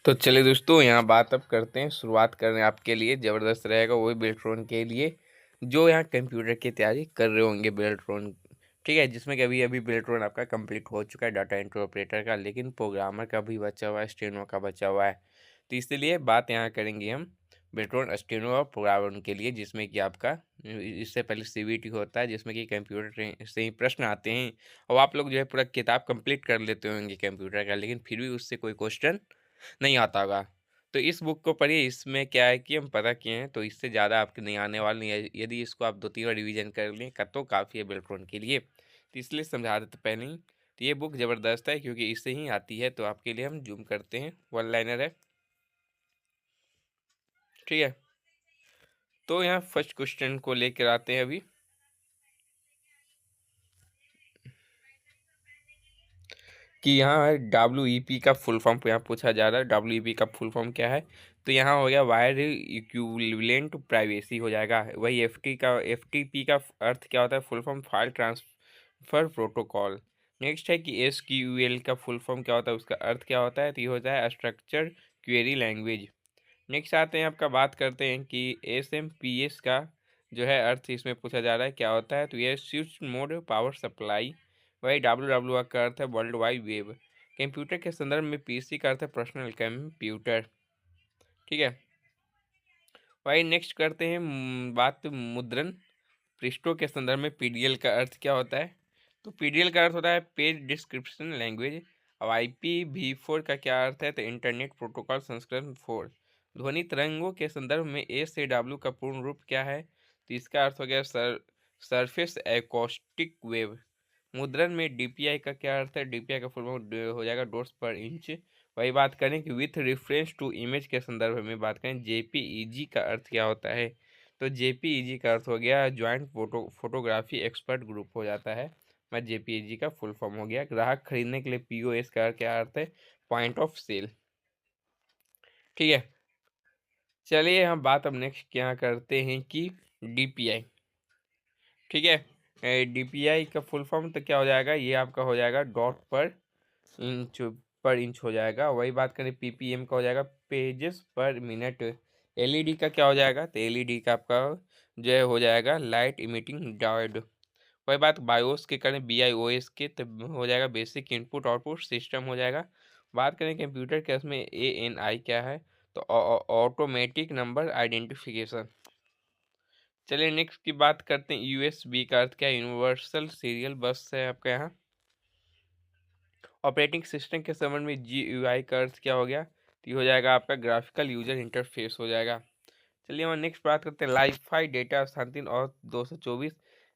तो चलिए दोस्तों, यहाँ बात अब करते हैं, शुरुआत कर रहे हैं आपके लिए ज़बरदस्त रहेगा वही बेल्ट्रॉन के लिए जो यहाँ कंप्यूटर की तैयारी कर रहे होंगे बेल्ट्रॉन। ठीक है, जिसमें कि अभी अभी बेल्ट्रॉन आपका कंप्लीट हो चुका है डाटा एंट्री ऑपरेटर का, लेकिन प्रोग्रामर का भी बचा हुआ है, स्टेनो का बचा हुआ है। तो इसलिए बात यहाँ करेंगे हम बेल्ट्रॉन, स्टेनो और प्रोग्रामर के लिए, जिसमें कि आपका इससे पहले सीवीटी होता है, जिसमें कि कंप्यूटर से ही प्रश्न आते हैं और आप लोग जो है पूरा किताब कंप्लीट कर लेते होंगे कंप्यूटर का, लेकिन फिर भी उससे कोई क्वेश्चन नहीं आता होगा। तो इस बुक को पढ़िए, इसमें क्या है कि हम पता किए हैं, तो इससे ज़्यादा आपके नहीं आने वाले नहीं है। यदि इसको आप 2-3 बार रिवीजन कर लें तो काफ़ी है बेल्ट्रॉन के लिए। तो इसलिए समझा देते पहले ही। तो ये बुक ज़बरदस्त है क्योंकि इससे ही आती है, तो आपके लिए हम ज़ूम करते हैं, वन लाइनर है। ठीक है, तो यहाँ फर्स्ट क्वेश्चन को लेकर आते हैं अभी कि यहाँ है WEP का फुल फॉर्म यहाँ पूछा जा रहा है। WEP का फुल फॉर्म क्या है? तो यहाँ हो गया वायर इक्विवेलेंट प्राइवेसी हो जाएगा। वही FTP का अर्थ क्या होता है? Full form file transfer protocol. Next है कि SQL का फुल फॉर्म क्या होता है, उसका अर्थ क्या होता है? तो ये होता है स्ट्रक्चर क्वेरी लैंग्वेज। नेक्स्ट आते हैं, आपका बात करते हैं कि SMPS का जो है अर्थ इसमें पूछा जा रहा है क्या होता है? तो ये स्विच मोड पावर सप्लाई। वही WWW का अर्थ है वर्ल्ड वाइड वेब। कंप्यूटर के संदर्भ में PC का अर्थ है पर्सनल कंप्यूटर। ठीक है, वही नेक्स्ट करते हैं बात मुद्रण पृष्ठों के संदर्भ में PDL का अर्थ क्या होता है? तो PDL का अर्थ होता है पेज डिस्क्रिप्शन लैंग्वेज। अब IPv4 का क्या अर्थ है? तो इंटरनेट प्रोटोकॉल संस्करण 4। ध्वनि तरंगों के संदर्भ में A से W का पूर्ण रूप क्या है? तो इसका अर्थ हो गया सरफेस एकॉस्टिक वेव। मुद्रण में DPI का क्या अर्थ है? DPI का फुल फॉर्म हो जाएगा डॉट्स पर इंच। वही बात करें कि विथ रेफरेंस टू इमेज के संदर्भ में बात करें JPEG का अर्थ क्या होता है? तो JPEG का अर्थ हो गया ज्वाइंट फोटोग्राफी एक्सपर्ट ग्रुप हो जाता है। मैं JPEG का फुल फॉर्म हो गया। ग्राहक खरीदने के लिए POS का क्या अर्थ है? Point of sale. ठीक है, चलिए हम बात अब नेक्स्ट क्या करते हैं कि DPI। ठीक है, DPI का फुल फॉर्म तो क्या हो जाएगा? ये आपका हो जाएगा डॉट पर इंच हो जाएगा। वही बात करें PPM का हो जाएगा पेजेस पर मिनट। LED का क्या हो जाएगा? तो LED का आपका जो है हो जाएगा लाइट इमिटिंग डायोड। वही बात बायोस के करें BIOS के, तो हो जाएगा बेसिक इनपुट आउटपुट सिस्टम हो जाएगा। बात करें कंप्यूटर के उसमें ANI क्या है? तो ऑटोमेटिक नंबर आइडेंटिफिकेशन। चलिए नेक्स्ट की बात करते हैं USB का अर्थ क्या है? यूनिवर्सल सीरियल बस है आपका यहाँ। ऑपरेटिंग सिस्टम के संबंध में GUI का अर्थ क्या हो गया? तो ये हो जाएगा आपका ग्राफिकल यूजर इंटरफेस हो जाएगा। चलिए हम नेक्स्ट बात करते हैं लाइफाई डेटा स्थानांतरण और 224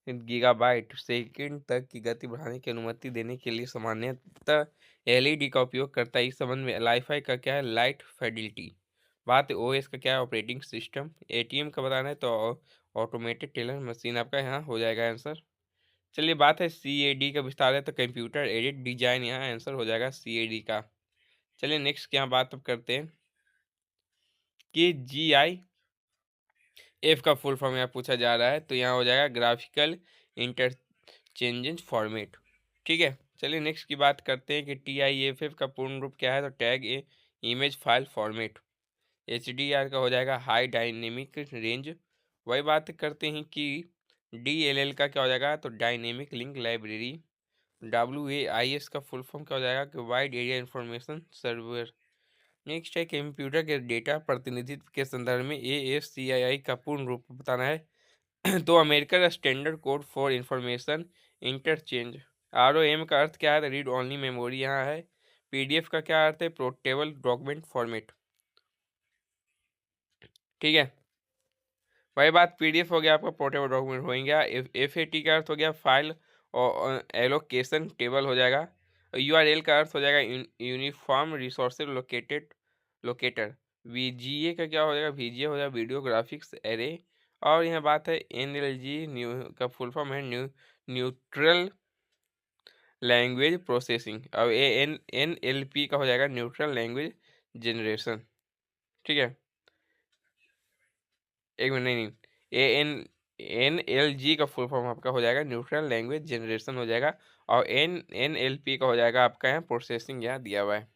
गीगाबाइट सेकंड तक की गति बढ़ाने की अनुमति देने के लिए सामान्यतः LED का उपयोग करता है। इस संबंध में लाइफाई का क्या है? Light Fidelity. बात है OS का क्या है? Operating system. ATM का बताना है तो ऑटोमेटेड टेलर मशीन आपका यहाँ हो जाएगा आंसर। चलिए बात है CAD का विस्तार है तो कंप्यूटर एडेड डिजाइन, यहाँ आंसर हो जाएगा CAD का। चलिए नेक्स्ट यहाँ बात अब करते हैं कि GIF का फुल फॉर्म यहाँ पूछा जा रहा है, तो यहाँ हो जाएगा ग्राफिकल इंटरचेंजेंट फॉर्मेट। ठीक है, चलिए नेक्स्ट की बात करते हैं कि TIFF का पूर्ण रूप क्या है? तो टैग ए इमेज फाइल फॉर्मेट। HDR का हो जाएगा हाई डायनेमिक रेंज। वही बात करते हैं कि DLL का क्या हो जाएगा? तो डायनेमिक लिंक लाइब्रेरी। WAIS का फुल फॉर्म क्या हो जाएगा? कि wide area information server. Next है कंप्यूटर के डेटा प्रतिनिधित्व के संदर्भ में ASCII का पूर्ण रूप बताना है तो American standard code for information interchange. ROM का अर्थ क्या है? रीड ओनली मेमोरी यहाँ है। PDF का क्या अर्थ है? Portable document format. ठीक है, वही बात PDF हो गया आपका पोर्टेबल डॉक्यूमेंट हो गया। FAT का अर्थ हो गया फाइल और एलोकेशन टेबल हो जाएगा। URL का अर्थ हो जाएगा यूनिफॉर्म रिसोर्स लोकेटर। VGA का क्या हो जाएगा? VGA हो जाएगा वीडियो ग्राफिक्स एरे। और यहाँ बात है NLG का फुल फॉर्म है न्यूट्रल लैंग्वेज प्रोसेसिंग। और NLP का हो जाएगा न्यूट्रल लैंग्वेज जनरेशन। ठीक है, एक मिनट, नहीं नहीं, NLG का फुल फॉर्म आपका हो जाएगा न्यूट्रल लैंग्वेज जनरेशन हो जाएगा। और NLP का हो जाएगा आपका यहाँ प्रोसेसिंग यहाँ दिया हुआ है।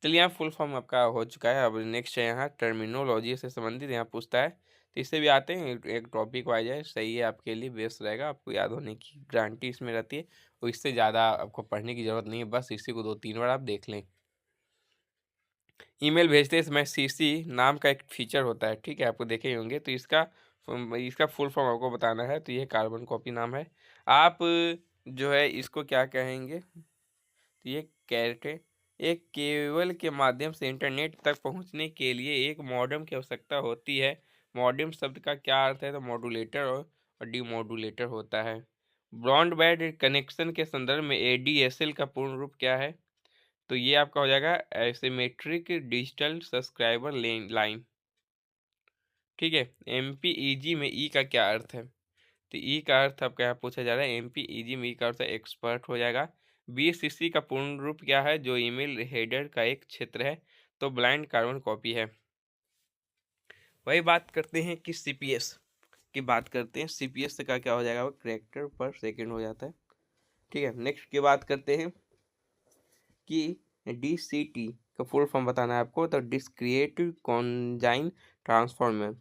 चलिए यहाँ फुल फॉर्म आपका हो चुका है। अब नेक्स्ट है यहाँ टर्मिनोलॉजी से संबंधित यहाँ पूछता है, तो इससे भी आते हैं, एक टॉपिक वाइज है, सही है आपके लिए, बेस्ट रहेगा, आपको याद होने की गारंटी इसमें रहती है, और इससे ज़्यादा आपको पढ़ने की ज़रूरत नहीं है, बस इसी को 2-3 बार आप देख लें। ईमेल भेजते समय सीसी नाम का एक फीचर होता है, ठीक है, आपको देखे ही होंगे, तो इसका फुल फॉर्म आपको बताना है। तो ये कार्बन कॉपी नाम है। आप जो है इसको क्या कहेंगे, तो ये कैरेट है। एक केबल के माध्यम से इंटरनेट तक पहुंचने के लिए एक मॉडेम की आवश्यकता होती है। मॉडेम शब्द का क्या अर्थ है, तो मॉड्यूलेटर और डीमॉड्यूलेटर होता है। ब्रॉडबैंड कनेक्शन के संदर्भ में एडीएसएल का पूर्ण रूप क्या है, तो ये आपका हो जाएगा एसिमेट्रिक डिजिटल सब्सक्राइबर लाइन, ठीक है। एमपीईजी में ई का क्या अर्थ है, तो ई का अर्थ आपका यहाँ पूछा जा रहा है, एमपीईजी में ई का अर्थ एक्सपर्ट हो जाएगा। बीसीसी का पूर्ण रूप क्या है, जो ईमेल हेडर का एक क्षेत्र है, तो ब्लाइंड कार्बन कॉपी है। वही बात करते हैं कि सीपीएस की बात करते हैं। सीपीएस का क्या हो जाएगा, वो कैरेक्टर पर सेकंड हो जाता है, ठीक है। नेक्स्ट की बात करते हैं कि डीसीटी का फुल फॉर्म बताना है आपको, तो डिस्क्रिएट कॉन्जाइन ट्रांसफॉर्मर।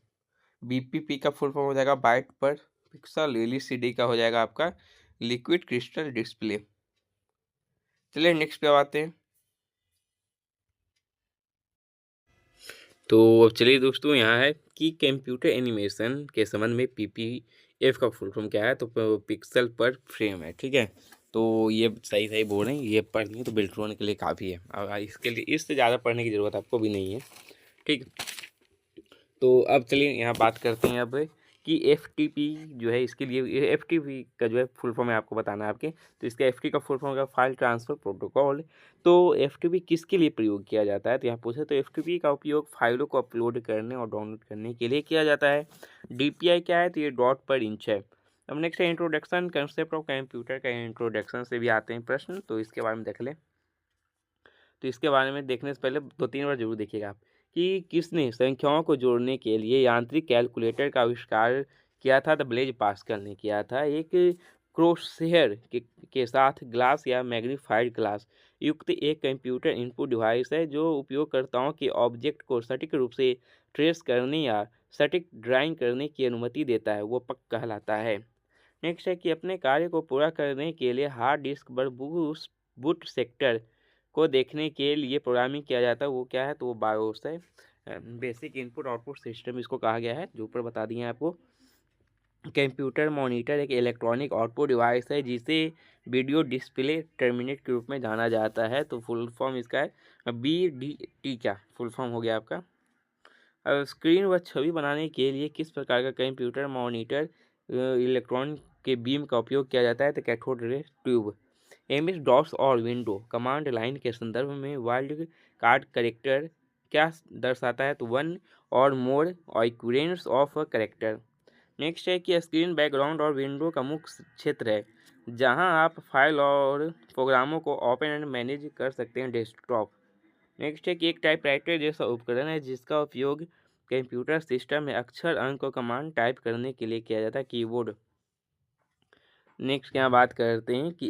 बीपीपी का फुल फॉर्म हो जाएगा बाइट पर पिक्सल। एलसीडी का हो जाएगा आपका लिक्विड क्रिस्टल डिस्प्ले। चलिए नेक्स्ट पे आते हैं। तो अब चलिए दोस्तों, यहाँ है कि कंप्यूटर एनिमेशन के संबंध में पीपीएफ का फुल फॉर्म क्या है, तो पिक्सल पर फ्रेम है, ठीक है। तो ये सही सही बोल रहे हैं, ये पढ़नी तो बिल्ट्रॉन के लिए काफ़ी है, अब इसके लिए इससे ज़्यादा पढ़ने की ज़रूरत आपको भी नहीं है, ठीक। तो अब चलिए यहाँ बात करते हैं अब कि एफटीपी जो है, इसके लिए एफटीपी का जो है फुल फॉर्म है आपको बताना है आपके, तो इसका एफटी का फुल फॉर्म का फाइल ट्रांसफर प्रोटोकॉल। तो एफटीपी किसके लिए प्रयोग किया जाता है, तो यहाँ पूछे, तो एफटीपी का उपयोग फाइलों को अपलोड करने और डाउनलोड करने के लिए किया जाता है। डीपीआई क्या है, तो ये डॉट पर इंच है। अब नेक्स्ट है इंट्रोडक्शन कंसेप्ट ऑफ कंप्यूटर का, इंट्रोडक्शन से भी आते हैं प्रश्न, तो इसके बारे में देख लें। तो इसके बारे में देखने से पहले 2-3 बार जरूर देखिएगा आप कि किसने संख्याओं को जोड़ने के लिए यांत्रिक कैलकुलेटर का आविष्कार किया था, तो ब्लेज पास्कल ने किया था। एक क्रोसहेयर के साथ ग्लास या मैग्नीफाइड ग्लास युक्त एक कंप्यूटर इनपुट डिवाइस है, जो उपयोगकर्ताओं के ऑब्जेक्ट को सटीक रूप से ट्रेस करने या सटीक ड्राइंग करने की अनुमति देता है, वो पक कहलाता है। नेक्स्ट है कि अपने कार्य को पूरा करने के लिए हार्ड डिस्क पर बूट सेक्टर को देखने के लिए प्रोग्रामिंग किया जाता है, वो क्या है, तो वो बायोस है। बेसिक इनपुट आउटपुट सिस्टम इसको कहा गया है, जो ऊपर बता दिए आपको। कंप्यूटर मॉनिटर एक इलेक्ट्रॉनिक आउटपुट डिवाइस है, जिसे वीडियो डिस्प्ले टर्मिनेट के रूप में जाना जाता है, तो फुल फॉर्म इसका है BDT क्या फुल फॉर्म हो गया आपका। अब स्क्रीन व छवि बनाने के लिए किस प्रकार का कंप्यूटर मॉनिटर इलेक्ट्रॉन के बीम का उपयोग किया जाता है, तो cathode ray tube. MS DOS और विंडो कमांड लाइन के संदर्भ में वाइल्ड कार्ड करेक्टर क्या दर्शाता है, तो one or more occurrence of a character. Next है कि स्क्रीन बैकग्राउंड और विंडो का मुख्य क्षेत्र है, जहां आप फाइल और प्रोग्रामों को ओपन एंड मैनेज कर सकते हैं, डेस्कटॉप। नेक्स्ट है कि एक टाइपराइटर जैसा उपकरण है, जिसका उपयोग कंप्यूटर सिस्टम में अक्षर अंक और कमांड टाइप करने के लिए किया जाता है, कीबोर्ड। नेक्स्ट यहाँ बात करते हैं कि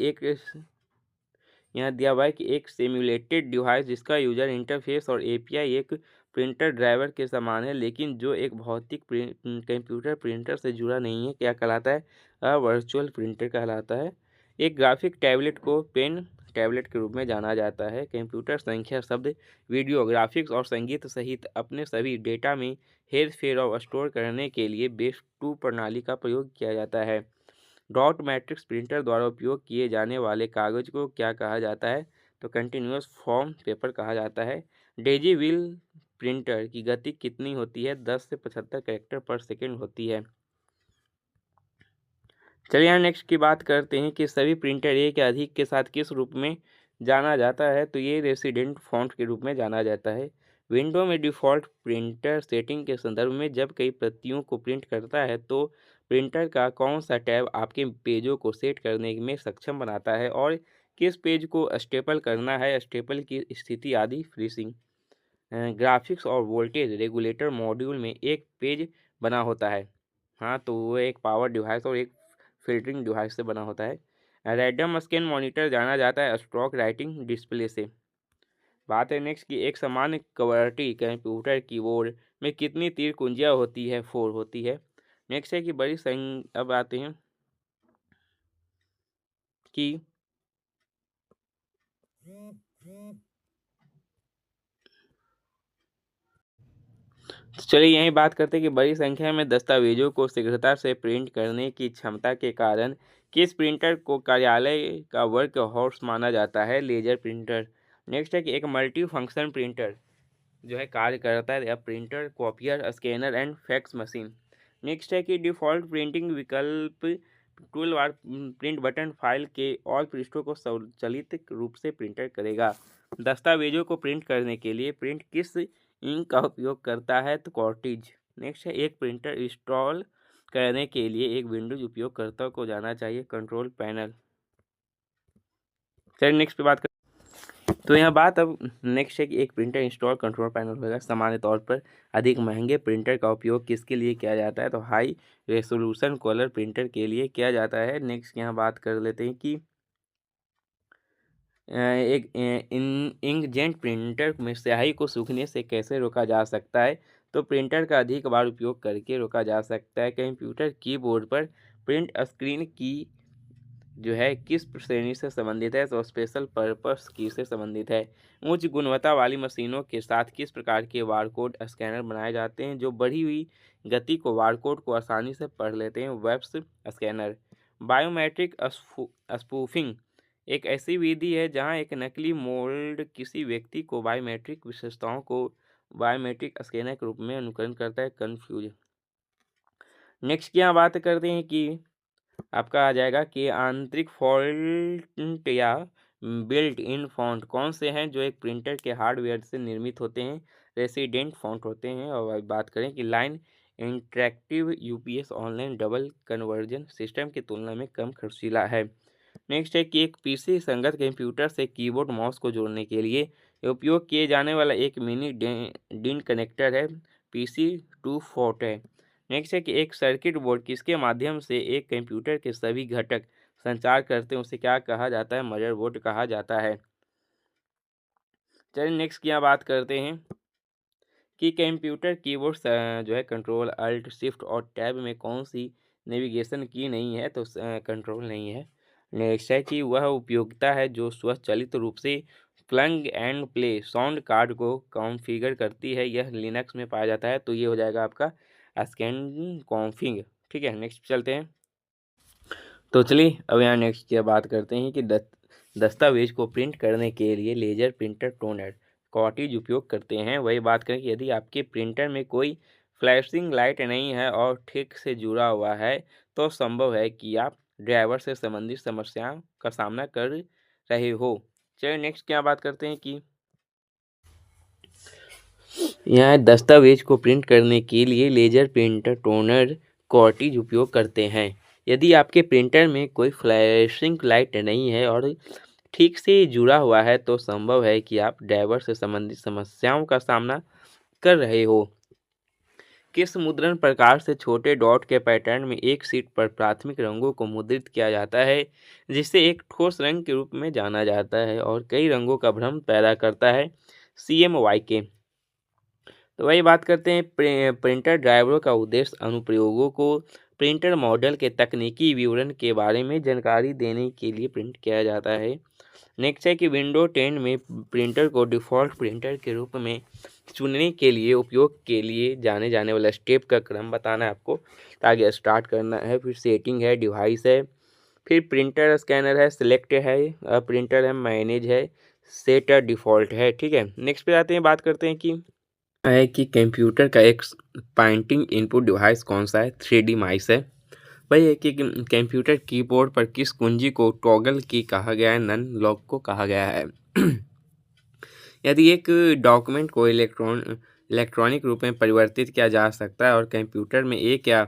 यहाँ दिया हुआ है कि एक सिम्युलेटेड डिवाइस जिसका यूजर इंटरफेस और एपीआई एक प्रिंटर ड्राइवर के समान है, लेकिन जो एक भौतिक कंप्यूटर प्रिंटर से जुड़ा नहीं है, क्या कहलाता है, वर्चुअल प्रिंटर कहलाता है। एक ग्राफिक टैबलेट को पेन टैबलेट के रूप में जाना जाता है। कंप्यूटर संख्या शब्द वीडियो ग्राफिक्स और संगीत सहित अपने सभी डेटा में हेर फेर और स्टोर करने के लिए बेस 2 प्रणाली का प्रयोग किया जाता है। डॉट मैट्रिक्स प्रिंटर द्वारा उपयोग किए जाने वाले कागज को क्या कहा जाता है, तो कंटिन्यूअस फॉर्म पेपर कहा जाता है। डेजी व्हील प्रिंटर की गति कितनी होती है, 10 से 75 कैरेक्टर पर सेकंड होती है। चलिए यहाँ नेक्स्ट की बात करते हैं कि सभी प्रिंटर एक या अधिक के साथ किस रूप में जाना जाता है, तो ये रेसिडेंट फॉन्ट के रूप में जाना जाता है। विंडो में डिफ़ॉल्ट प्रिंटर सेटिंग के संदर्भ में जब कई प्रतियों को प्रिंट करता है, तो प्रिंटर का कौन सा टैब आपके पेजों को सेट करने में सक्षम बनाता है, और किस पेज को स्टेपल करना है, स्टेपल की स्थिति आदि फ्रीजिंग। ग्राफिक्स और वोल्टेज रेगुलेटर मॉड्यूल में एक पेज बना होता है, हाँ, तो वो एक पावर डिवाइस और एक फिल्टरिंग डिवाइस से बना होता है। रैंडम स्कैन मॉनिटर जाना जाता है स्ट्रोक राइटिंग डिस्प्ले से। बात है नेक्स्ट की एक सामान्य QWERTY कंप्यूटर कीबोर्ड में कितनी तीर कुंजियाँ होती है? 4 होती है। नेक्स्ट है कि बड़ी संग अब आते हैं कि तो चलिए यही बात करते हैं कि बड़ी संख्या में दस्तावेजों को शीघ्रता से प्रिंट करने की क्षमता के कारण किस प्रिंटर को कार्यालय का वर्क हॉर्स माना जाता है? Laser printer. नेक्स्ट है कि एक मल्टी फंक्शन प्रिंटर जो है कार्य करता है या printer, copier, scanner and fax machine. Next है कि डिफ़ॉल्ट प्रिंटिंग विकल्प tool bar print button file के और पृष्ठों को स्वचालित रूप से प्रिंटर करेगा। दस्तावेजों को प्रिंट करने के लिए प्रिंट किस इंक का उपयोग करता है? तो कॉर्टिज। नेक्स्ट है एक प्रिंटर इंस्टॉल करने के लिए एक विंडोज उपयोगकर्ता को जाना चाहिए? Control panel. चलिए नेक्स्ट पे बात तो यहाँ बात अब नेक्स्ट है कि एक प्रिंटर इंस्टॉल कंट्रोल पैनल होगा। सामान्य तौर पर अधिक महंगे प्रिंटर का उपयोग किसके लिए किया जाता है? तो हाई रेसोल्यूशन कलर प्रिंटर के लिए किया जाता है। नेक्स्ट यहाँ बात कर लेते हैं कि एक इंकजेट प्रिंटर में स्याही को सूखने से कैसे रोका जा सकता है? तो प्रिंटर का अधिक बार उपयोग करके रोका जा सकता है। कंप्यूटर कीबोर्ड पर प्रिंट स्क्रीन की जो है किस श्रेणी से संबंधित है? तो स्पेशल पर्पस की से संबंधित है। उच्च गुणवत्ता वाली मशीनों के साथ किस प्रकार के बारकोड स्कैनर बनाए जाते हैं जो बढ़ी हुई गति को बारकोड को आसानी से पढ़ लेते हैं? Webs scanner. बायोमेट्रिक स्पूफिंग एक ऐसी विधि है जहां एक नकली मोल्ड किसी व्यक्ति को बायोमेट्रिक विशेषताओं को बायोमेट्रिक स्कैनर के रूप में अनुकरण करता है? कन्फ्यूज। नेक्स्ट की यहाँ बात करते हैं कि आपका आ जाएगा कि आंतरिक फॉल्ट या बिल्ट इन फॉन्ट कौन से हैं जो एक प्रिंटर के हार्डवेयर से निर्मित होते हैं? रेसिडेंट फॉन्ट होते हैं। और अब बात करें कि line interactive UPS online double conversion system की तुलना में कम खर्चीला है। नेक्स्ट है कि एक पीसी संगत कंप्यूटर से कीबोर्ड माउस को जोड़ने के लिए उपयोग किए जाने वाला एक मिनी डिन कनेक्टर है? पीसी टू फोर्ट है। नेक्स्ट है कि एक सर्किट बोर्ड किसके माध्यम से एक कंप्यूटर के सभी घटक संचार करते हैं? उसे क्या कहा जाता है? मदरबोर्ड कहा जाता है। चलिए नेक्स्ट की यहाँ बात करते हैं कि कंप्यूटर कीबोर्ड जो है कंट्रोल अल्ट शिफ्ट और टैब में कौन सी नेविगेशन की नहीं है? तो कंट्रोल नहीं है। नेक्स्ट है कि वह उपयोगिता है जो स्वचालित रूप से plug and play sound card को कॉन्फ़िगर करती है। यह लिनक्स में पाया जाता है। तो ये हो जाएगा आपका स्कैन कॉन्फ़िग। ठीक है नेक्स्ट चलते हैं। तो चलिए अब यहाँ नेक्स्ट की बात करते हैं कि दस्तावेज को प्रिंट करने के लिए लेजर प्रिंटर टोनर कॉर्टिज उपयोग करते हैं। वही बात करें कि यदि आपके प्रिंटर में कोई फ्लैशिंग लाइट नहीं है और ठीक से जुड़ा हुआ है तो संभव है कि आप ड्राइवर से संबंधित समस्याओं का सामना कर रहे हो। चलिए नेक्स्ट क्या बात करते हैं कि यहाँ दस्तावेज को प्रिंट करने के लिए लेजर प्रिंटर टोनर कॉर्टिज उपयोग करते हैं। यदि आपके प्रिंटर में कोई फ्लैशिंग लाइट नहीं है और ठीक से जुड़ा हुआ है तो संभव है कि आप ड्राइवर से संबंधित समस्याओं का सामना कर रहे हो। किस मुद्रण प्रकार से छोटे डॉट के पैटर्न में एक शीट पर प्राथमिक रंगों को मुद्रित किया जाता है जिसे एक ठोस रंग के रूप में जाना जाता है और कई रंगों का भ्रम पैदा करता है? CMYK। तो वही बात करते हैं प्रिंटर ड्राइवरों का उद्देश्य अनुप्रयोगों को प्रिंटर मॉडल के तकनीकी विवरण के बारे में जानकारी देने के लिए प्रिंट किया जाता है। नेक्स्ट है कि विंडो 10 में प्रिंटर को डिफ़ॉल्ट प्रिंटर के रूप में चुनने के लिए उपयोग के लिए जाने जाने वाला स्टेप का क्रम बताना है आपको। आगे स्टार्ट करना है, फिर सेटिंग है, डिवाइस है, फिर प्रिंटर स्कैनर है, सिलेक्ट है, प्रिंटर है, मैनेज है, सेट डिफ़ॉल्ट है। ठीक है नेक्स्ट पे आते हैं, बात करते हैं कि है कि कंप्यूटर का एक पॉइंटिंग इनपुट डिवाइस कौन सा है? 3D माइस है। वही है कि कंप्यूटर कीबोर्ड पर किस कुंजी को टॉगल की कहा गया है? नन लॉक को कहा गया है। यदि एक डॉक्यूमेंट को इलेक्ट्रॉनिक रूप में परिवर्तित किया जा सकता है और कंप्यूटर में एक या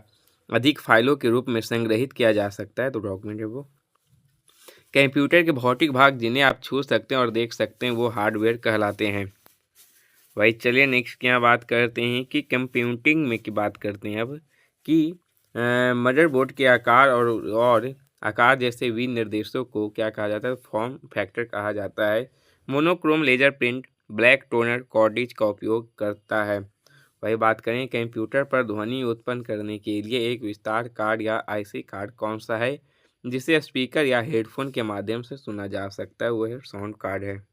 अधिक फाइलों के रूप में संग्रहित किया जा सकता है तो डॉक्यूमेंट है वो। कंप्यूटर के भौतिक भाग जिन्हें आप छू सकते हैं और देख सकते हैं वो हार्डवेयर कहलाते हैं। भाई चलिए नेक्स्ट क्या बात करते हैं कि कंप्यूटिंग में की बात करते हैं अब कि मदरबोर्ड के आकार और आकार जैसे विनिर्देशों को क्या कहा जाता है? फॉर्म फैक्टर कहा जाता है। Monochrome laser print black toner cartridge का उपयोग करता है। वही बात करें कंप्यूटर पर ध्वनि उत्पन्न करने के लिए एक विस्तार कार्ड या आईसी कार्ड कौन सा है जिसे स्पीकर या हेडफोन के माध्यम से सुना जा सकता है, वो है साउंड कार्ड है।